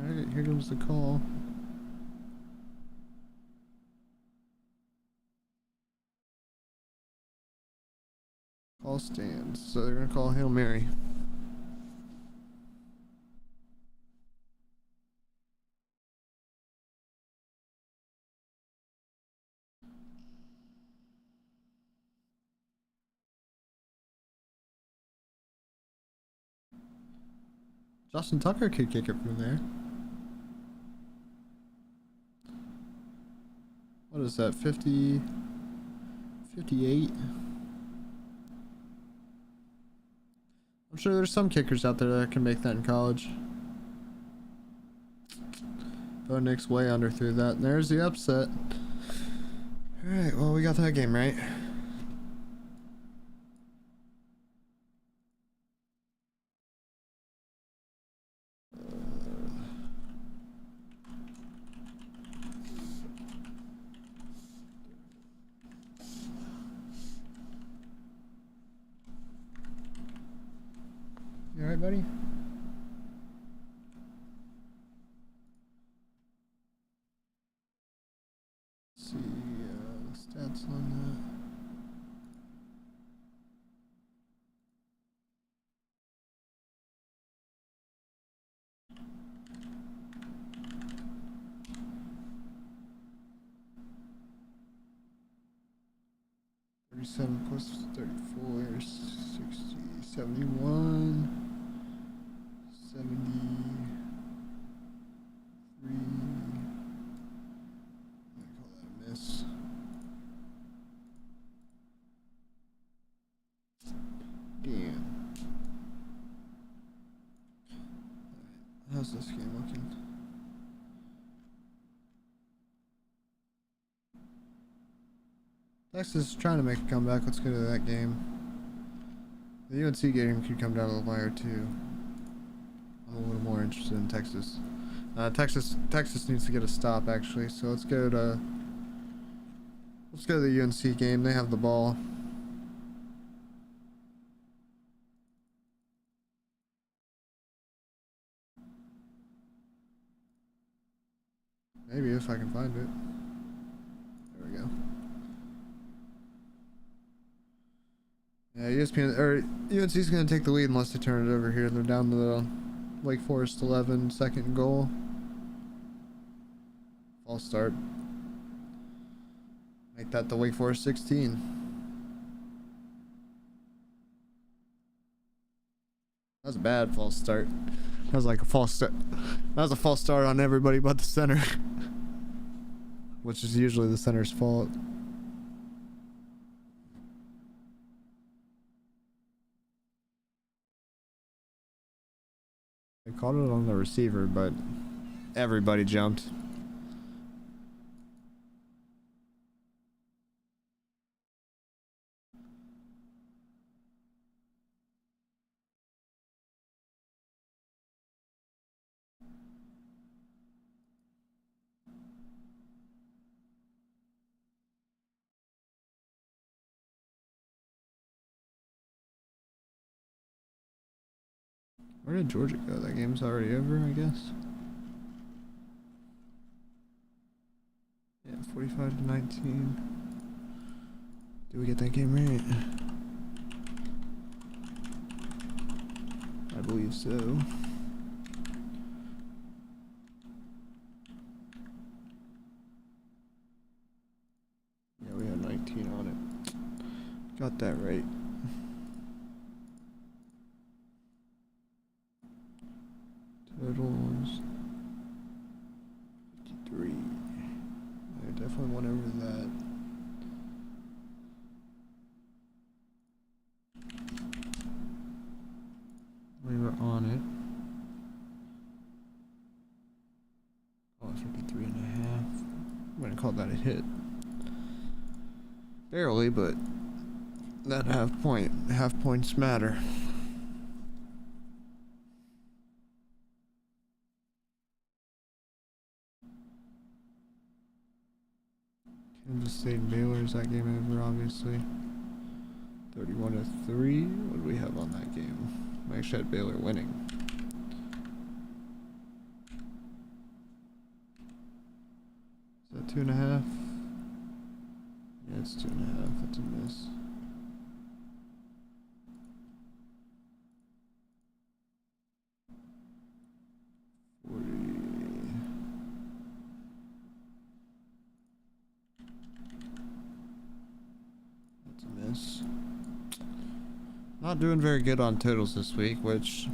Alright, here comes the call. Call stands. So they're gonna call Hail Mary. Justin Tucker could kick it from there. What is that, 50, 58? I'm sure there's some kickers out there that can make that in college. Bo Nick's way under through that. And there's the upset. Alright, well, we got that game right. You alright, buddy? Let's see the stats on that. '37 plus 34, 60, 71, 73. I call that a miss. Damn. How's this game looking? Texas is trying to make a comeback. Let's go to that game. The UNC game could come down to the wire too. I'm a little more interested in Texas. Texas needs to get a stop actually. So let's go to the UNC game. They have the ball. Maybe if I can find it. There we go. Yeah, ESPN or UNC's gonna take the lead unless they turn it over here. They're down to the Wake Forest 11, second and goal. False start. Make that the Wake Forest 16. That was a bad false start. That was like a false start. That was a false start on everybody but the center. Which is usually the center's fault. They called it on the receiver, but everybody jumped. Where did Georgia go? That game's already over, I guess. Yeah, 45 to 19. Did we get that game right? I believe so. Yeah, we had 19 on it. Got that right. Totals 53. I definitely went over that. We were on it. Oh, 53 and a half. I'm gonna call that a hit. Barely, but that half points matter. Kansas State and Baylor, is that game over, obviously. 31 to 3. What do we have on that game? I actually had Baylor winning. Is that 2.5? Yeah, it's 2.5. That's a miss. Not doing very good on totals this week, which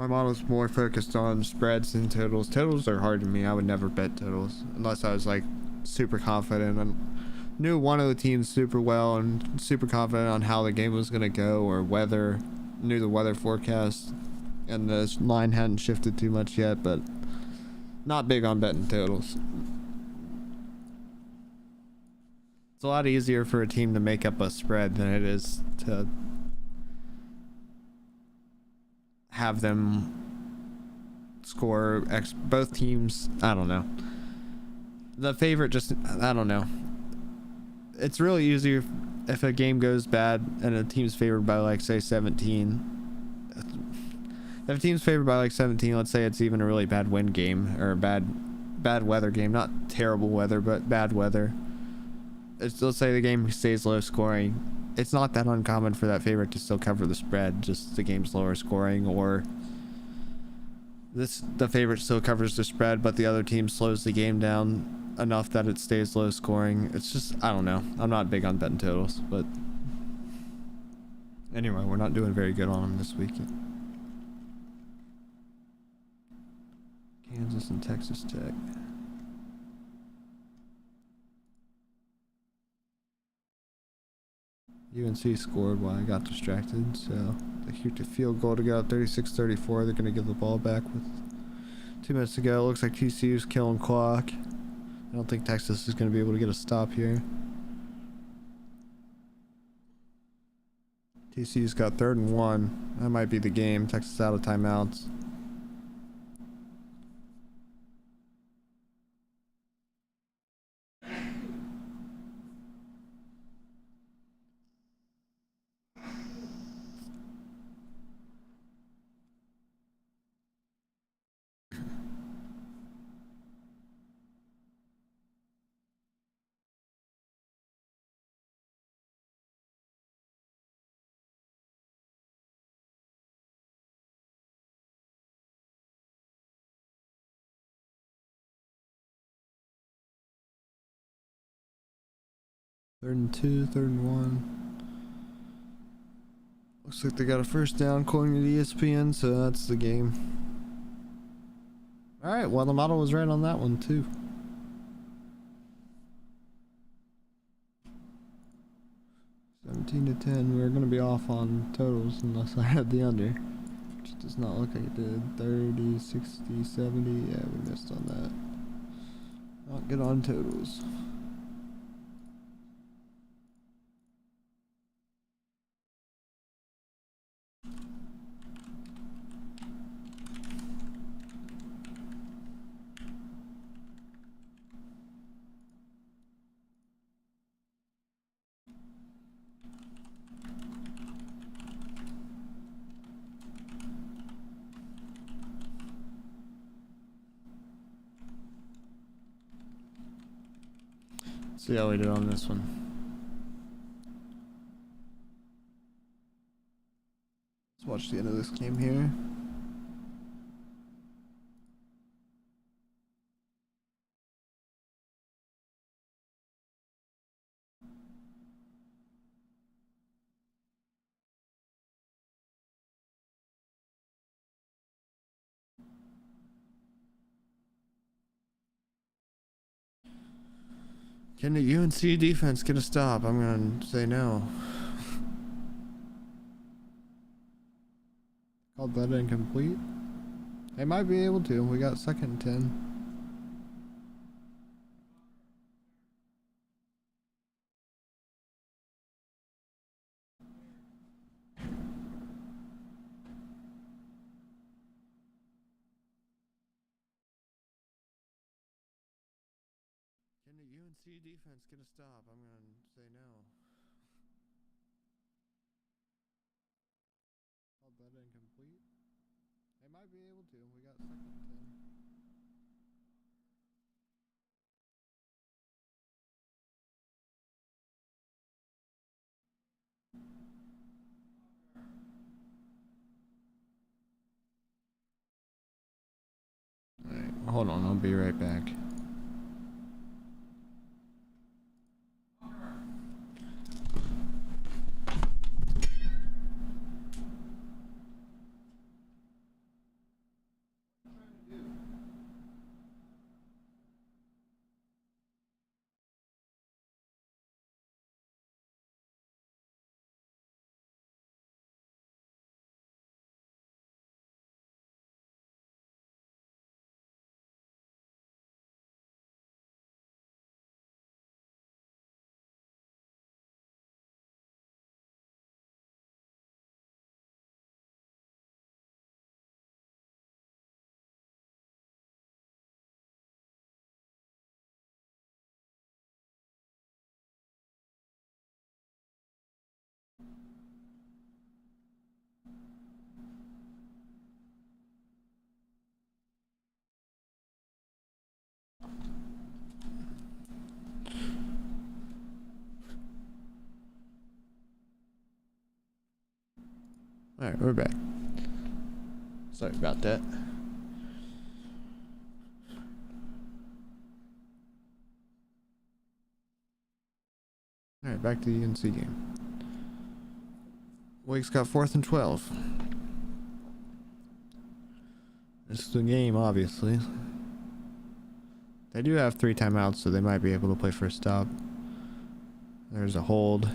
My model's more focused on spreads than totals. Totals are hard to me. I would never bet totals unless I was like super confident and knew one of the teams super well and super confident on how the game was gonna go, or weather, knew the weather forecast, and the line hadn't shifted too much yet. But not big on betting totals. It's a lot easier for a team to make up a spread than it is to have them score both teams. I don't know. The favorite just, I don't know. It's really easier if a game goes bad and a team's favored by like say 17. If a team's favored by like 17, let's say it's even a really bad wind game or a bad weather game, not terrible weather, but bad weather. Let's say the game stays low scoring. It's not that uncommon for that favorite to still cover the spread, just the game's lower scoring, or the favorite still covers the spread, but the other team slows the game down enough that it stays low scoring. It's just, I don't know. I'm not big on betting totals, but anyway, we're not doing very good on them this weekend. Kansas and Texas Tech. UNC scored while I got distracted, so they kicked a field goal to go up 36-34. They're going to give the ball back with 2 minutes to go. It looks like TCU's killing clock. I don't think Texas is going to be able to get a stop here. TCU's got 3rd and 1. That might be the game. Texas out of timeouts. Third and 2, 3rd and 1. Looks like they got a first down according to ESPN, so that's the game. Alright, well the model was right on that one too. $17 to 10. We're gonna be off on totals unless I had the under. Which does not look like it did. 30, 60, 70. Yeah, we missed on that. Not good on totals. See how we did on this one. Let's watch the end of this game here. Can the UNC defense get a stop? I'm gonna say no. Called that incomplete. They might be able to. We got 2nd and 10. Can the UNC defense get a stop? I'm gonna say no. Called that incomplete. They might be able to. We got 2nd and 10. Alright, hold on, I'll be right back. Alright, we're back. Sorry about that. Alright, back to the UNC game. Wake's got 4th and 12. This is the game, obviously. They do have 3 timeouts, so they might be able to play for a stop. There's a hold.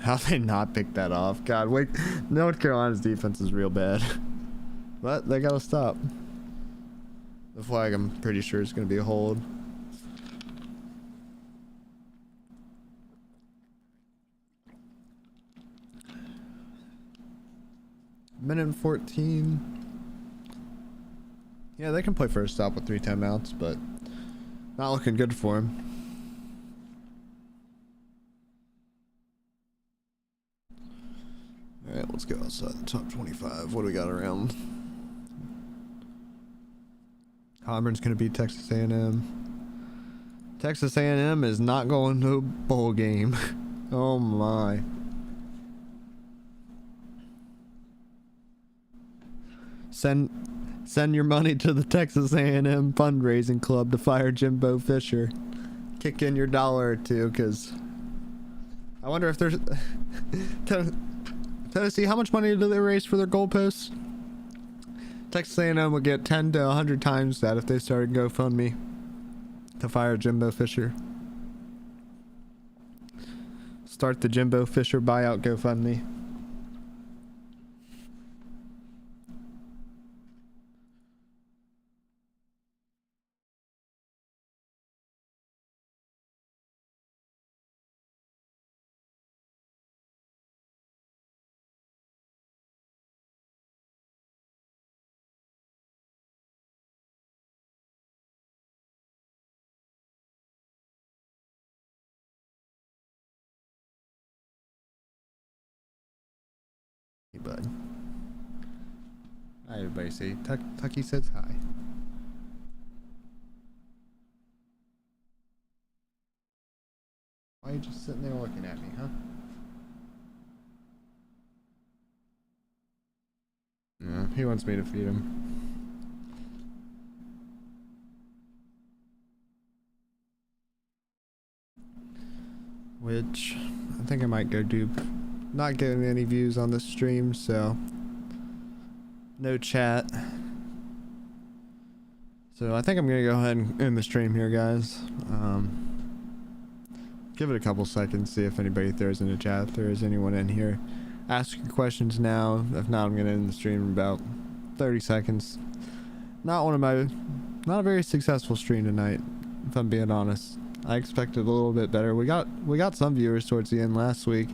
How they not pick that off? God, Wake, North Carolina's defense is real bad. But they gotta stop. The flag, I'm pretty sure, is gonna be a hold. Minute and 14. Yeah, they can play for a stop with 3 timeouts, but not looking good for him. Alright, let's go outside the top 25. What do we got around? Auburn's going to beat Texas A&M. Texas A&M is not going to a bowl game. Oh my. Send your money to the Texas A&M fundraising club to fire Jimbo Fisher. Kick in your $1 or $2, because I wonder if there's Tennessee, how much money do they raise for their goalposts? Texas A&M would get 10 to 100 times that if they started GoFundMe to fire Jimbo Fisher. Start the Jimbo Fisher buyout GoFundMe. Hey, bud. Hi, everybody. Say Tucky says hi. Why are you just sitting there looking at me, huh? No, he wants me to feed him. Which I think I might go do. Not getting any views on this stream, so no chat. So I think I'm gonna go ahead and end the stream here, guys. Give it a couple seconds, see if anybody throws in the chat. If there is anyone in here, ask your questions now. If not, I'm gonna end the stream in about 30 seconds. Not a very successful stream tonight, if I'm being honest. I expected a little bit better. We got some viewers towards the end last week.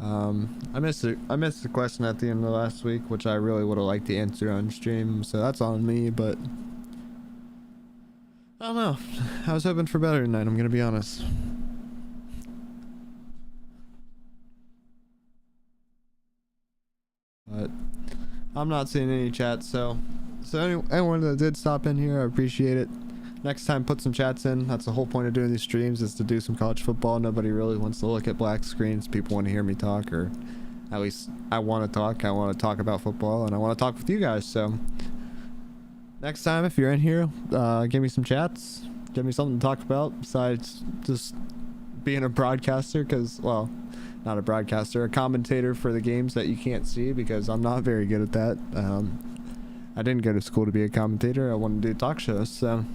I missed the question at the end of last week, which I really would have liked to answer on stream, so that's on me, but I don't know. I was hoping for better tonight, I'm gonna be honest. But I'm not seeing any chat, so anyone that did stop in here, I appreciate it. Next time, put some chats in. That's the whole point of doing these streams, is to do some college football. Nobody really wants to look at black screens. People want to hear me talk, or at least I want to talk. I want to talk about football, and I want to talk with you guys. So next time, if you're in here, give me some chats. Give me something to talk about besides just being a broadcaster, because, well, not a broadcaster, a commentator for the games that you can't see, because I'm not very good at that. I didn't go to school to be a commentator. I wanted to do talk shows, so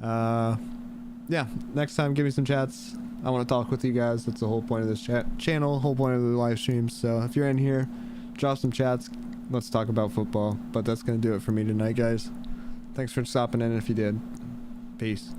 yeah, next time give me some chats. I want to talk with you guys. That's the whole point of this channel, whole point of the live stream. So if you're in here, drop some chats, let's talk about football. But that's gonna do it for me tonight, guys. Thanks for stopping in if you did. Peace.